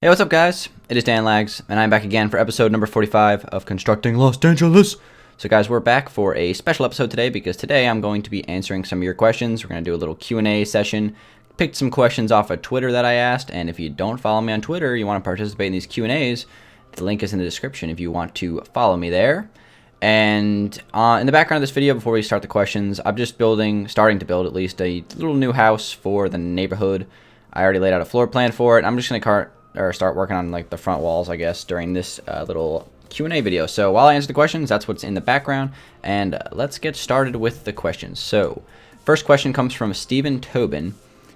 Hey, what's up, guys? It is Danlags, and I'm back again for episode number 45 of Constructing Los Dangeles. So, guys, we're back for a special episode today because today I'm going to be answering some of your questions. We're going to do a little Q&A session. Picked some questions off of Twitter that I asked, and if you don't follow me on Twitter, you want to participate in these Q&As, the link is in the description if you want to follow me there. And in the background of this video, before we start the questions, I'm just starting to build at least a little new house for the neighborhood. I already laid out a floor plan for it. I'm just going to start working on like the front walls, I guess, during this little Q&A video. So while I answer the questions, that's what's in the background, and let's get started with the questions. So first question comes from Steven Tobin,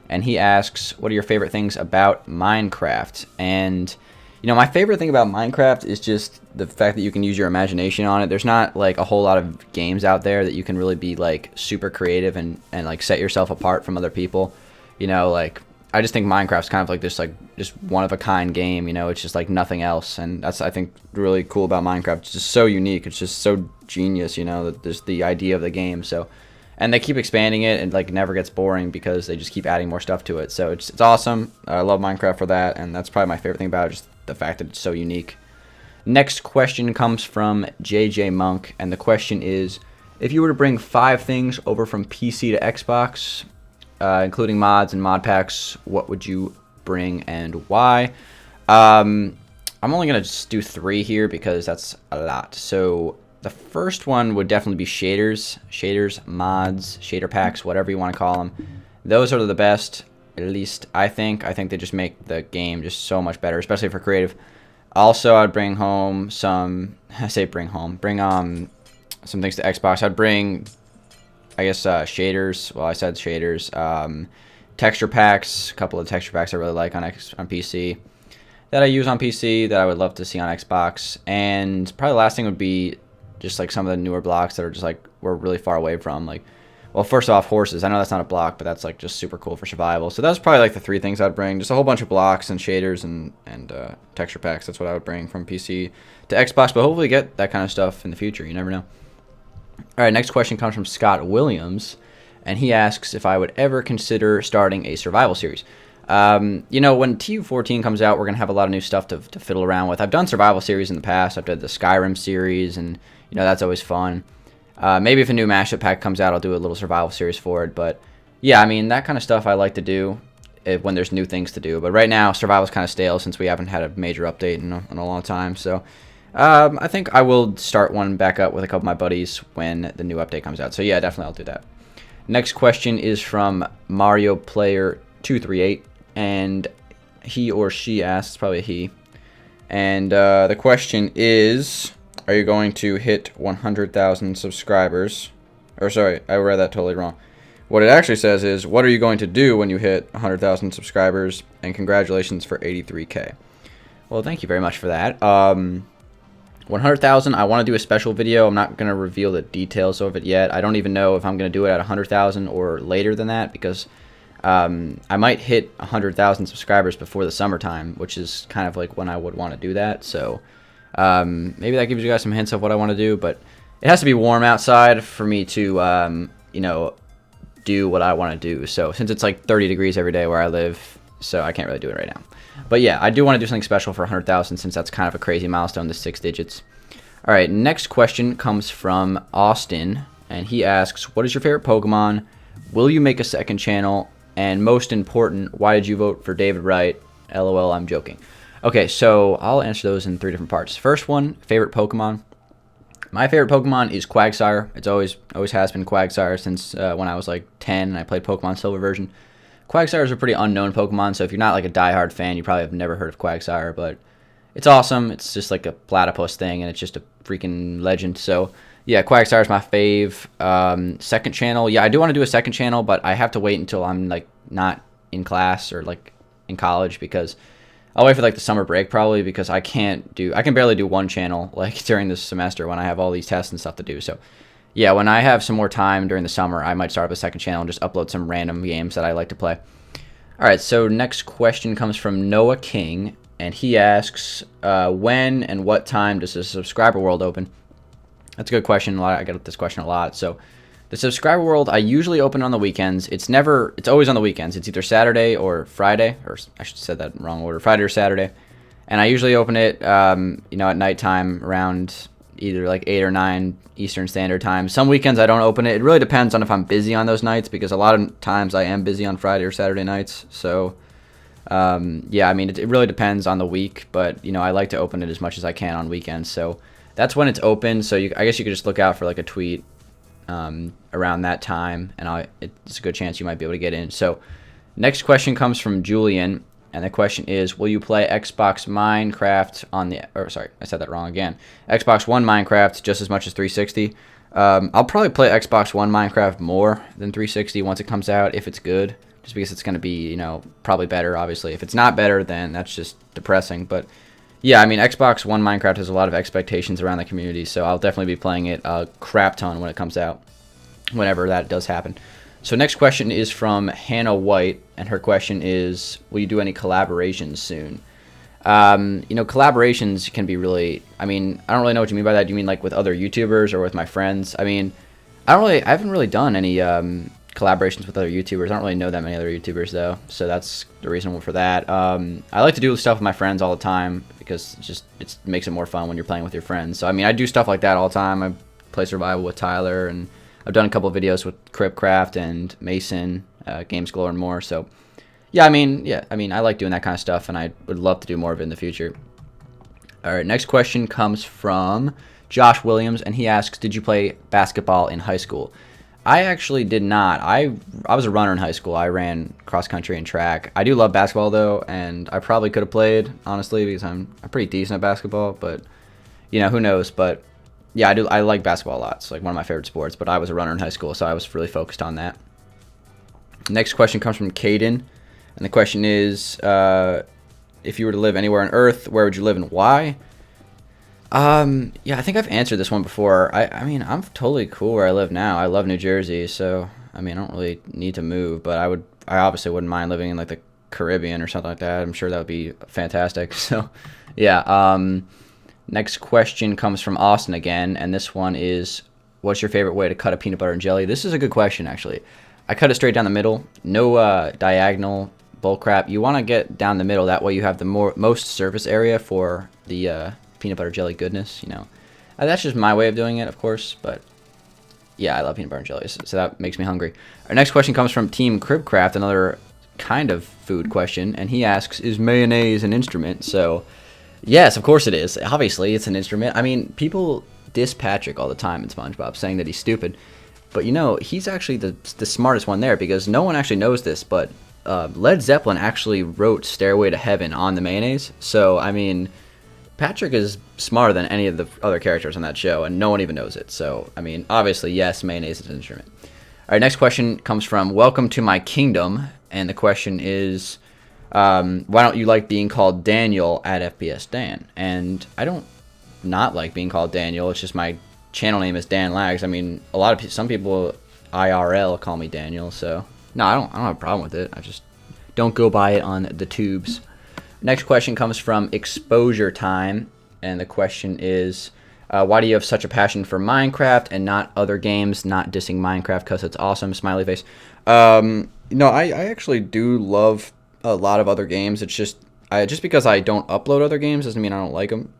and he asks, what are your favorite things about Minecraft? And you know, my favorite thing about Minecraft is just the fact that you can use your imagination on it. There's not like a whole lot of games out there that you can really be like super creative and like set yourself apart from other people. You know, like I just think Minecraft's kind of like this just one of a kind game. You know, it's just like nothing else, and that's I think really cool about Minecraft. It's just so unique. It's just so genius. You know, that there's the idea of the game. So, and they keep expanding it, and like it never gets boring because they just keep adding more stuff to it. So it's awesome. I love Minecraft for that, and that's probably my favorite thing about it. Just the fact that it's so unique. Next question comes from JJ Monk, and the question is, if you were to bring 5 things over from PC to Xbox, including mods and mod packs, what would you bring and why? I'm only going to just do 3 here because that's a lot. So the first one would definitely be shaders, mods, shader packs, whatever you want to call them. Those are the best. At least I think they just make the game just so much better, especially for creative. Also, I'd bring home some. Bring some things to Xbox. I'd bring, I guess, shaders. Well, I said shaders. Texture packs. A couple of texture packs I really like on PC that I use on PC that I would love to see on Xbox. And probably the last thing would be just like some of the newer blocks that are just like we're really far away from, like. Well, first off, horses. I know that's not a block, but that's like just super cool for survival. So that's probably like the 3 things I'd bring. Just a whole bunch of blocks and shaders and texture packs. That's what I would bring from PC to Xbox, but hopefully get that kind of stuff in the future. You never know. All right, next question comes from Scott Williams, and he asks if I would ever consider starting a survival series. You know, when TU14 comes out, we're going to have a lot of new stuff to fiddle around with. I've done survival series in the past. I've done the Skyrim series, and, you know, that's always fun. Maybe if a new mashup pack comes out, I'll do a little survival series for it. But yeah, I mean, that kind of stuff I like to do when there's new things to do. But right now, survival's kind of stale since we haven't had a major update in a long time. So I think I will start one back up with a couple of my buddies when the new update comes out. So yeah, definitely I'll do that. Next question is from Mario Player 238, and he or she asks, probably a he. And the question is, are you going to hit 100,000 subscribers? Or sorry, I read that totally wrong. What it actually says is, what are you going to do when you hit 100,000 subscribers? And congratulations for 83K. Well, thank you very much for that. 100,000, I want to do a special video. I'm not going to reveal the details of it yet. I don't even know if I'm going to do it at 100,000 or later than that, because I might hit 100,000 subscribers before the summertime, which is kind of like when I would want to do that. So maybe that gives you guys some hints of what I want to do, but it has to be warm outside for me to, you know, do what I want to do. So since it's like 30 degrees every day where I live, so I can't really do it right now. But yeah, I do want to do something special for 100,000 since that's kind of a crazy milestone, the 6 digits. All right, next question comes from Austin, and he asks, what is your favorite Pokemon? Will you make a second channel? And most important, why did you vote for David Wright? LOL, I'm joking. Okay, so I'll answer those in 3 different parts. First one, favorite Pokemon. My favorite Pokemon is Quagsire. It's always has been Quagsire since when I was like 10 and I played Pokemon Silver version. Quagsire is a pretty unknown Pokemon, so if you're not like a diehard fan, you probably have never heard of Quagsire, but it's awesome. It's just like a platypus thing, and it's just a freaking legend. So yeah, Quagsire is my fave. Second channel, yeah, I do want to do a second channel, but I have to wait until I'm like not in class or like in college, because I'll wait for like the summer break probably, because I can barely do one channel like during this semester when I have all these tests and stuff to do. So yeah, when I have some more time during the summer, I might start up a second channel and just upload some random games that I like to play. All right, so next question comes from Noah King, and he asks, when and what time does the subscriber world open? That's a good question. I get this question a lot. So the subscriber world, I usually open on the weekends. It's always on the weekends. It's either Saturday or Friday, or I should have said that in wrong order, Friday or Saturday. and I usually open it, at nighttime around either like 8 or 9 Eastern Standard Time. Some weekends I don't open it. It really depends on if I'm busy on those nights, because a lot of times I am busy on Friday or Saturday nights. So, it really depends on the week, but, I like to open it as much as I can on weekends. So that's when it's open. So I guess you could just look out for like a tweet around that time, and it's a good chance you might be able to get in. So next question comes from Julian. And the question is, will you play Xbox Minecraft I said that wrong again. Xbox One Minecraft just as much as 360. I'll probably play Xbox One Minecraft more than 360 once it comes out, if it's good, just because it's going to be, probably better, obviously. If it's not better, then that's just depressing. But yeah, Xbox One Minecraft has a lot of expectations around the community, so I'll definitely be playing it a crap ton when it comes out, whenever that does happen. So next question is from Hannah White, and her question is, will you do any collaborations soon? Collaborations can be really, I don't really know what you mean by that. Do you mean like with other YouTubers or with my friends? I haven't really done any collaborations with other YouTubers. I don't really know that many other YouTubers though, so that's the reason for that. I like to do stuff with my friends all the time, because it makes it more fun when you're playing with your friends. So I do stuff like that all the time. I play survival with Tyler, and I've done a couple of videos with Cripcraft and Mason, Games Galore, and more. So, I like doing that kind of stuff, and I would love to do more of it in the future. All right, next question comes from Josh Williams, and he asks, did you play basketball in high school? I actually did not. I was a runner in high school. I ran cross country and track. I do love basketball, though, and I probably could have played, honestly, because I'm pretty decent at basketball, but, who knows, but yeah, I like basketball a lot. It's like one of my favorite sports, but I was a runner in high school, so I was really focused on that. Next question comes from Caden, and the question is, if you were to live anywhere on Earth, where would you live and why? I think I've answered this one before. I'm totally cool where I live now. I love New Jersey, so, I don't really need to move, but I obviously wouldn't mind living in, like, the Caribbean or something like that. I'm sure that would be fantastic. So, yeah, next question comes from Austin again, and this one is, what's your favorite way to cut a peanut butter and jelly? This is a good question, actually. I cut it straight down the middle. No diagonal bull crap. You want to get down the middle. That way you have the most surface area for the peanut butter jelly goodness, That's just my way of doing it, of course, but yeah, I love peanut butter and jelly, so that makes me hungry. Our next question comes from Team Cribcraft, another kind of food question, and he asks, is mayonnaise an instrument? So yes, of course it is. Obviously, it's an instrument. People diss Patrick all the time in SpongeBob, saying that he's stupid. But, he's actually the smartest one there, because no one actually knows this, but Led Zeppelin actually wrote Stairway to Heaven on the mayonnaise. So, Patrick is smarter than any of the other characters on that show, and no one even knows it. So, obviously, yes, mayonnaise is an instrument. All right, next question comes from Welcome to My Kingdom, and the question is, why don't you like being called Daniel at FPS Dan? And I don't not like being called Daniel. It's just my channel name is Dan Lags. Some people IRL call me Daniel, so no, I don't have a problem with it. I just don't go by it on the tubes. Next question comes from Exposure Time, and the question is, why do you have such a passion for Minecraft and not other games? Not dissing Minecraft because it's awesome. Smiley face. I actually do love a lot of other games. It's just because I don't upload other games doesn't mean I don't like them.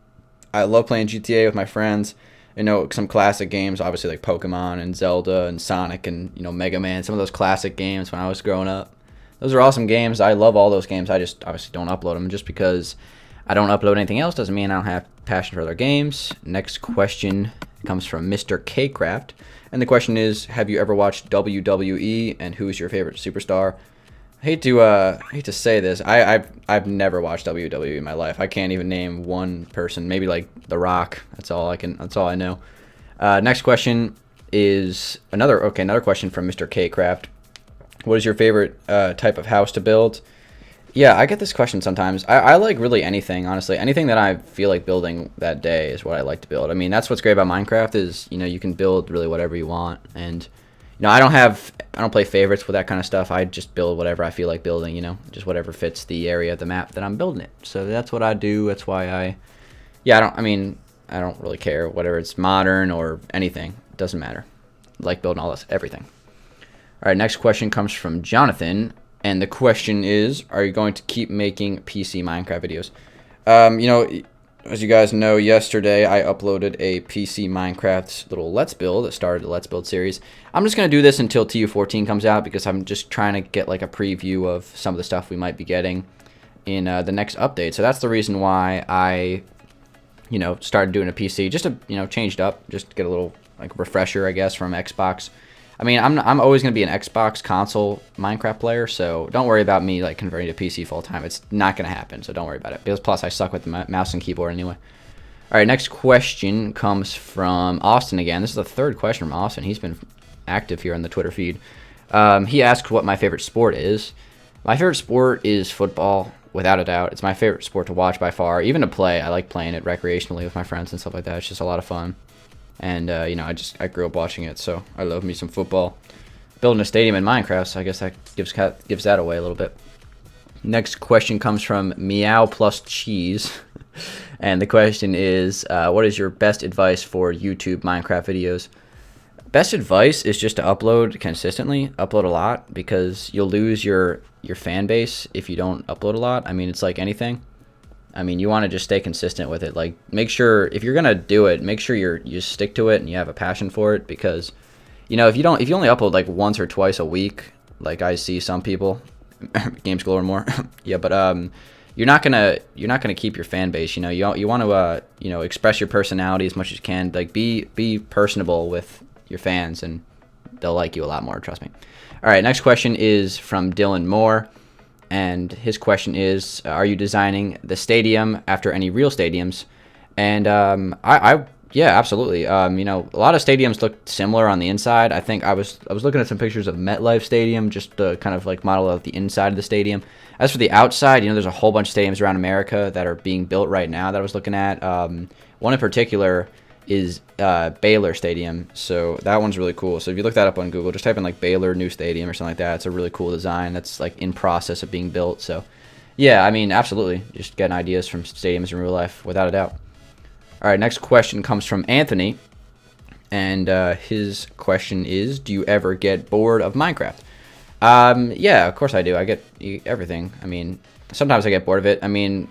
I love playing GTA with my friends. Some classic games, obviously, like Pokemon and Zelda and Sonic and, Mega Man, some of those classic games when I was growing up. Those are awesome games. I love all those games. I just obviously don't upload them. Just because I don't upload anything else doesn't mean I don't have passion for other games. Next question comes from Mr. K-Craft. And the question is, have you ever watched WWE, and who is your favorite superstar? I hate to say this. I've never watched WWE in my life. I can't even name one person. Maybe like The Rock. That's all I know. Next question is another question from Mr. K-Craft. What is your favorite type of house to build? Yeah, I get this question sometimes. I like really anything, honestly. Anything that I feel like building that day is what I like to build. That's what's great about Minecraft is, you can build really whatever you want. And, I don't play favorites with that kind of stuff. I just build whatever I feel like building, just whatever fits the area of the map that I'm building it. So that's what I do. That's why I don't really care whether it's modern or anything. It doesn't matter. I like building everything. All right, next question comes from Jonathan, and the question is, are you going to keep making PC Minecraft videos? You know, as you guys know, yesterday I uploaded a PC Minecraft little Let's Build that started the Let's Build series. I'm just going to do this until TU14 comes out because I'm just trying to get like a preview of some of the stuff we might be getting in the next update. So that's the reason why I, started doing a PC, just to, change it up, just to get a little like refresher, I guess, from Xbox. I mean, I'm always going to be an Xbox console Minecraft player, so don't worry about me like converting to PC full time. It's not going to happen, so don't worry about it. Because plus, I suck with the mouse and keyboard anyway. All right, next question comes from Austin again. This is the third question from Austin. He's been active here on the Twitter feed. He asked what my favorite sport is. My favorite sport is football, without a doubt. It's my favorite sport to watch by far, even to play. I like playing it recreationally with my friends and stuff like that. It's just a lot of fun. And, I grew up watching it, so I love me some football. Building a stadium in Minecraft, so I guess that gives that away a little bit. Next question comes from Meow Plus Cheese. And the question is, what is your best advice for YouTube Minecraft videos? Best advice is just to upload consistently, upload a lot, because you'll lose your fan base if you don't upload a lot. I mean, it's like anything. I mean, you want to just stay consistent with it. Like, make sure if you're gonna do it, make sure you stick to it and you have a passion for it. Because, if you only upload like once or twice a week, like I see some people, Games Galore more, yeah. But you're not gonna keep your fan base. You want to express your personality as much as you can. Like, be personable with your fans, and they'll like you a lot more. Trust me. All right, next question is from Dylan Moore. And his question is, are you designing the stadium after any real stadiums? And yeah, absolutely. A lot of stadiums look similar on the inside. I think I was looking at some pictures of MetLife Stadium, just to kind of like model out the inside of the stadium. As for the outside, there's a whole bunch of stadiums around America that are being built right now that I was looking at. One in particular is Baylor Stadium, so that one's really cool. So if you look that up on Google, just type in like Baylor new stadium or something like that. It's a really cool design that's like in process of being built. So yeah, I mean, absolutely, just getting ideas from stadiums in real life, without a doubt. All right, next question comes from Anthony, and his question is, do you ever get bored of Minecraft? Yeah, of course I do. I get everything. I mean, sometimes I get bored of it. I mean,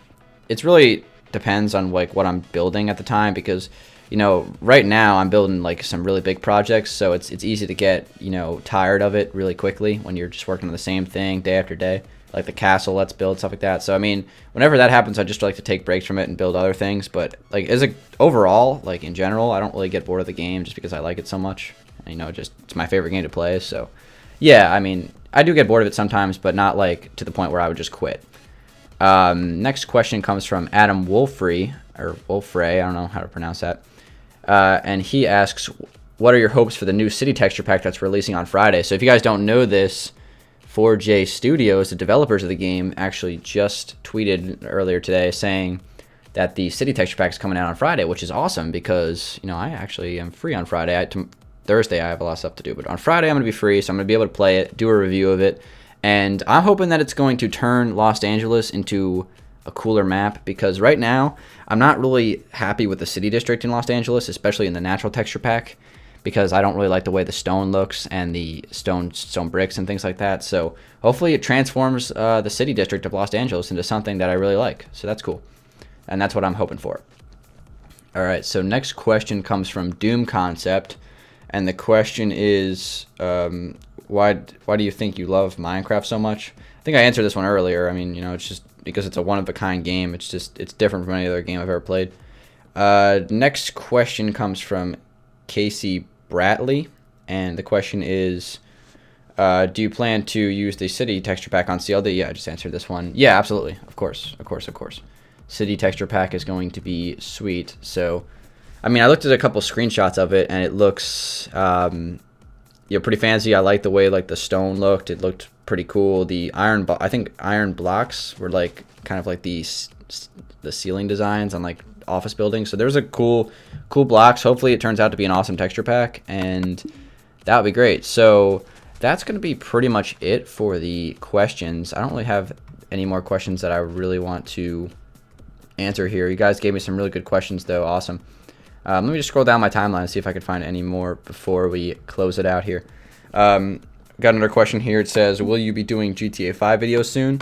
it's really depends on like what I'm building at the time, because right now I'm building like some really big projects, so it's easy to get, tired of it really quickly when you're just working on the same thing day after day, like the castle Let's Build, stuff like that. So I mean, whenever that happens, I just like to take breaks from it and build other things. But like overall, like in general, I don't really get bored of the game just because I like it so much. It's my favorite game to play. So yeah, I mean, I do get bored of it sometimes, but not like to the point where I would just quit. Next question comes from Adam Wolfrey, or Wolfrey, I don't know how to pronounce that. And he asks, what are your hopes for the new city texture pack that's releasing on Friday? So if you guys don't know this, 4J Studios, the developers of the game, actually just tweeted earlier today saying that the city texture pack is coming out on Friday, which is awesome because, I actually am free on Friday. Thursday, I have a lot of stuff to do, but on Friday, I'm going to be free, so I'm going to be able to play it, do a review of it, and I'm hoping that it's going to turn Los Angeles into a cooler map, because right now I'm not really happy with the city district in Los Angeles, especially in the natural texture pack, because I don't really like the way the stone looks and the stone bricks and things like that. So hopefully it transforms the city district of Los Angeles into something that I really like. So that's cool, and that's what I'm hoping for. All right, so next question comes from Doom Concept, and the question is, why do you think you love Minecraft so much? I think I answered this one earlier. I mean, it's just because it's a one-of-a-kind game. It's different from any other game I've ever played. Next question comes from Casey Bratley, and the question is, do you plan to use the city texture pack on CLD? Yeah, I just answered this one. Yeah, absolutely. Of course. City texture pack is going to be sweet. So, I mean, I looked at a couple screenshots of it, and it looks pretty fancy. I like the way like the stone looked. It looked pretty cool. The I think iron blocks were like kind of like the ceiling designs on like office buildings. So there's a cool blocks. Hopefully it turns out to be an awesome texture pack, and that would be great. So that's going to be pretty much it for the questions. I don't really have any more questions that I really want to answer here. You guys gave me some really good questions though. Awesome. Let me just scroll down my timeline and see if I can find any more before we close it out here. Got another question here. It says, will you be doing GTA 5 videos soon?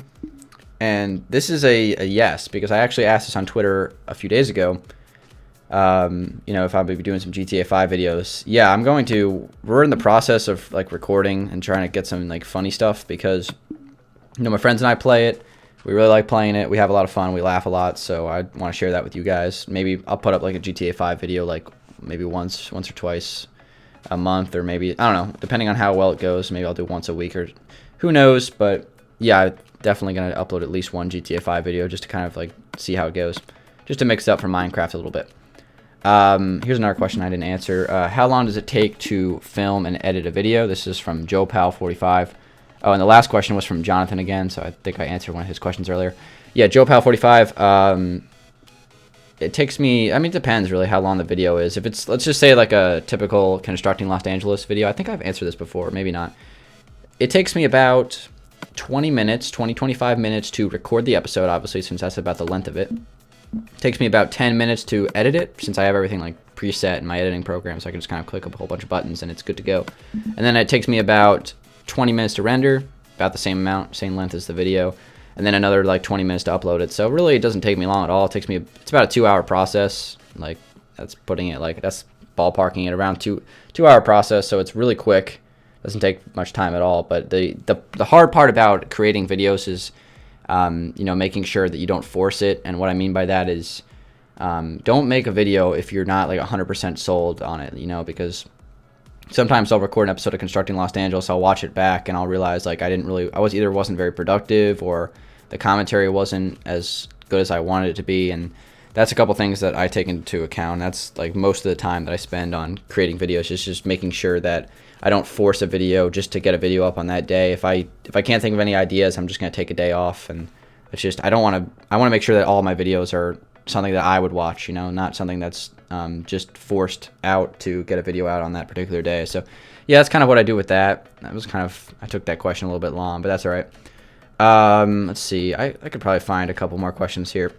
And this is a yes, because I actually asked this on Twitter a few days ago. You know, if I'll be doing some GTA 5 videos. Yeah, we're in the process of like recording and trying to get some like funny stuff, because, you know, my friends and I play it. We really like playing it. We have a lot of fun. We laugh a lot. So I want to share that with you guys. Maybe I'll put up like a GTA 5 video, like maybe once or twice a month, or maybe, I don't know, depending on how well it goes. Maybe I'll do once a week, or who knows. But yeah, I'm definitely going to upload at least one GTA 5 video just to kind of like see how it goes, just to mix it up for Minecraft a little bit. Here's another question I didn't answer. How long does it take to film and edit a video? This is from JoePal45. Oh, and the last question was from Jonathan again, so I think I answered one of his questions earlier. Yeah, JoePal45. It takes me, I mean, it depends really how long the video is. If it's, let's just say like a typical Constructing Los Angeles video, I think I've answered this before, maybe not. It takes me about 20 minutes, 25 minutes to record the episode, obviously, since that's about the length of it. It takes me about 10 minutes to edit it, since I have everything like preset in my editing program, so I can just kind of click a whole bunch of buttons and it's good to go. And then it takes me about 20 minutes to render, about the same amount, same length as the video, and then another like 20 minutes to upload it. So really, it doesn't take me long at all. It takes me, it's about a 2-hour process. Like that's putting it, like that's ballparking it around 2-hour process. So it's really quick. Doesn't take much time at all. But the hard part about creating videos is, you know, making sure that you don't force it. And what I mean by that is, don't make a video if you're not like 100% sold on it, you know, because sometimes I'll record an episode of Constructing Los Angeles, I'll watch it back, and I'll realize like I wasn't very productive, or the commentary wasn't as good as I wanted it to be. And that's a couple things that I take into account. That's like most of the time that I spend on creating videos, is just making sure that I don't force a video just to get a video up on that day. If I can't think of any ideas, I'm just going to take a day off. And it's just, I want to make sure that all my videos are something that I would watch, you know, not something that's just forced out to get a video out on that particular day. So yeah, that's kind of what I do with that. That was kind of, I took that question a little bit long, but that's all right. Let's see, I could probably find a couple more questions here.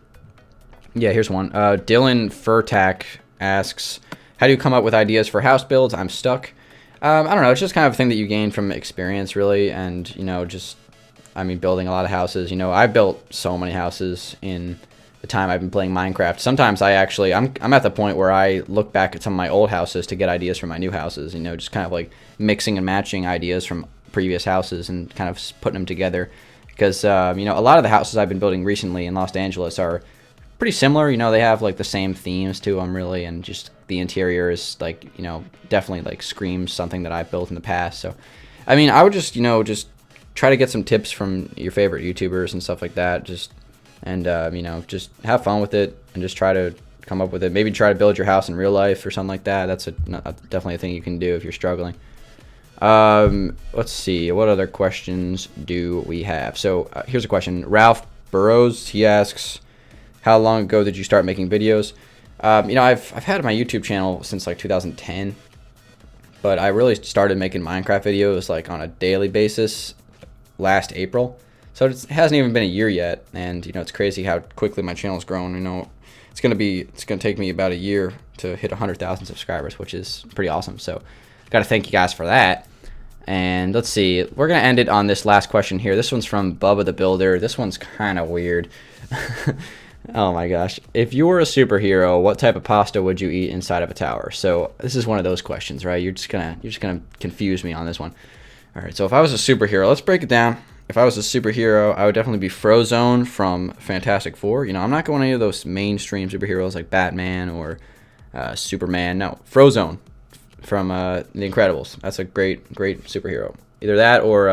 Yeah, here's one. Dylan Furtak asks, how do you come up with ideas for house builds? I'm stuck. I don't know, it's just kind of a thing that you gain from experience, really. And, you know, just, I mean, building a lot of houses. You know, I've built so many houses in the time I've been playing Minecraft. Sometimes I'm at the point where I look back at some of my old houses to get ideas for my new houses, you know, just kind of like mixing and matching ideas from previous houses and kind of putting them together. Because, you know, a lot of the houses I've been building recently in Los Angeles are pretty similar. You know, they have like the same themes to them, really, and just the interior is like, you know, definitely like screams something that I've built in the past. So, I mean, I would just, you know, just try to get some tips from your favorite YouTubers and stuff like that. Just, and, you know, just have fun with it and just try to come up with it. Maybe try to build your house in real life or something like that. That's definitely a thing you can do if you're struggling. Let's see, what other questions do we have? So here's a question. Ralph Burrows, he asks, how long ago did you start making videos? You know, I've had my YouTube channel since like 2010, but I really started making Minecraft videos like on a daily basis last April. So it hasn't even been a year yet, and you know, it's crazy how quickly my channel's grown. You know, it's gonna take me about a year to hit 100,000 subscribers, which is pretty awesome. So got to thank you guys for that. And let's see, we're gonna end it on this last question here. This one's from Bubba the Builder. This one's kind of weird. Oh my gosh. If you were a superhero, what type of pasta would you eat inside of a tower? So this is one of those questions, right? You're just gonna confuse me on this one. All right, so if I was a superhero, let's break it down. If I was a superhero, I would definitely be Frozone from Fantastic Four. You know, I'm not going any of those mainstream superheroes like Batman or Superman. No, Frozone from The Incredibles. That's a great superhero. Either that or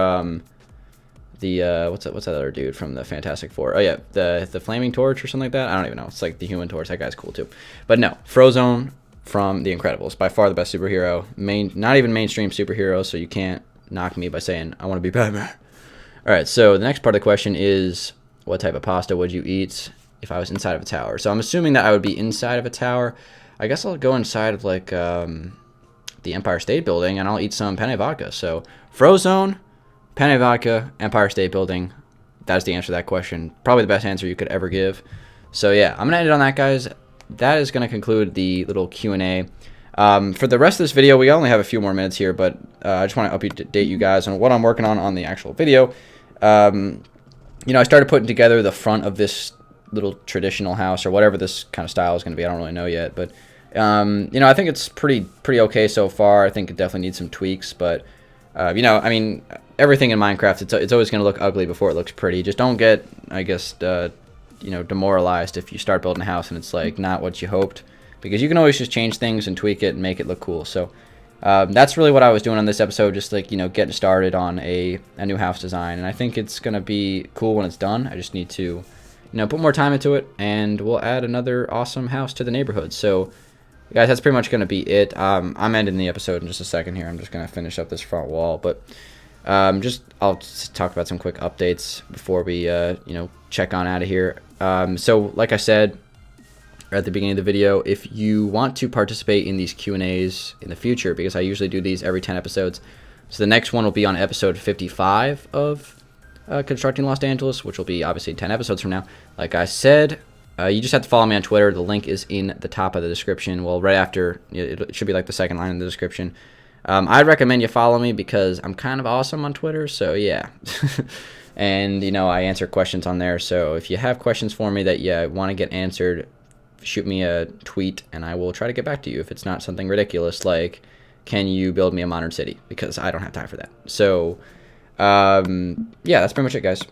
what's that other dude from the Fantastic Four? Oh yeah, the Flaming Torch or something like that. I don't even know. It's like the Human Torch. That guy's cool too. But no, Frozone from The Incredibles, by far the best superhero. Not even mainstream superhero, so you can't knock me by saying I want to be Batman. All right, so the next part of the question is, what type of pasta would you eat if I was inside of a tower? So I'm assuming that I would be inside of a tower. I guess I'll go inside of like the Empire State Building, and I'll eat some penne vodka. So Frozone, penne vodka, Empire State Building. That's the answer to that question. Probably the best answer you could ever give. So yeah, I'm gonna end it on that, guys. That is gonna conclude the little Q&A. For the rest of this video, we only have a few more minutes here, but I just want to update you guys on what I'm working on the actual video. I started putting together the front of this little traditional house or whatever this kind of style is going to be. I don't really know yet, but I think it's pretty okay so far. I think it definitely needs some tweaks, but I mean, everything in Minecraft, it's always going to look ugly before it looks pretty. Just don't get, I guess, demoralized if you start building a house and it's like not what you hoped, because you can always just change things and tweak it and make it look cool. So that's really what I was doing on this episode, just like, getting started on a new house design. And I think it's going to be cool when it's done. I just need to, put more time into it, and we'll add another awesome house to the neighborhood. So, guys, that's pretty much going to be it. I'm ending the episode in just a second here. I'm just going to finish up this front wall. But I'll just talk about some quick updates before we, check on out of here. So, like I said at the beginning of the video, if you want to participate in these Q&As in the future, because I usually do these every 10 episodes, so the next one will be on episode 55 of Constructing Los Dangeles, which will be obviously 10 episodes from now. Like I said, you just have to follow me on Twitter. The link is in the top of the description. Well, right after, it should be like the second line in the description. I'd recommend you follow me because I'm kind of awesome on Twitter, so yeah. And, I answer questions on there, so if you have questions for me that you want to get answered, shoot me a tweet, and I will try to get back to you if it's not something ridiculous like, can you build me a modern city? Because I don't have time for that. So, yeah, that's pretty much it, guys.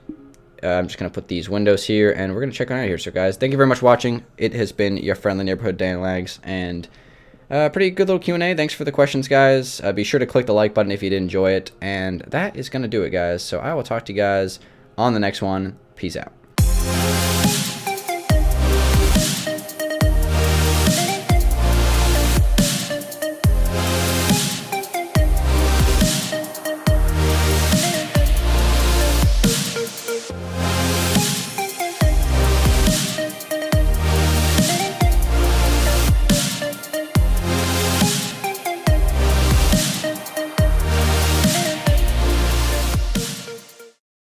I'm just going to put these windows here, and we're going to check on out of here. So, guys, thank you very much for watching. It has been your friendly neighborhood Dangeles, and pretty good little Q&A. Thanks for the questions, guys. Be sure to click the like button if you did enjoy it, and that is going to do it, guys. So I will talk to you guys on the next one. Peace out.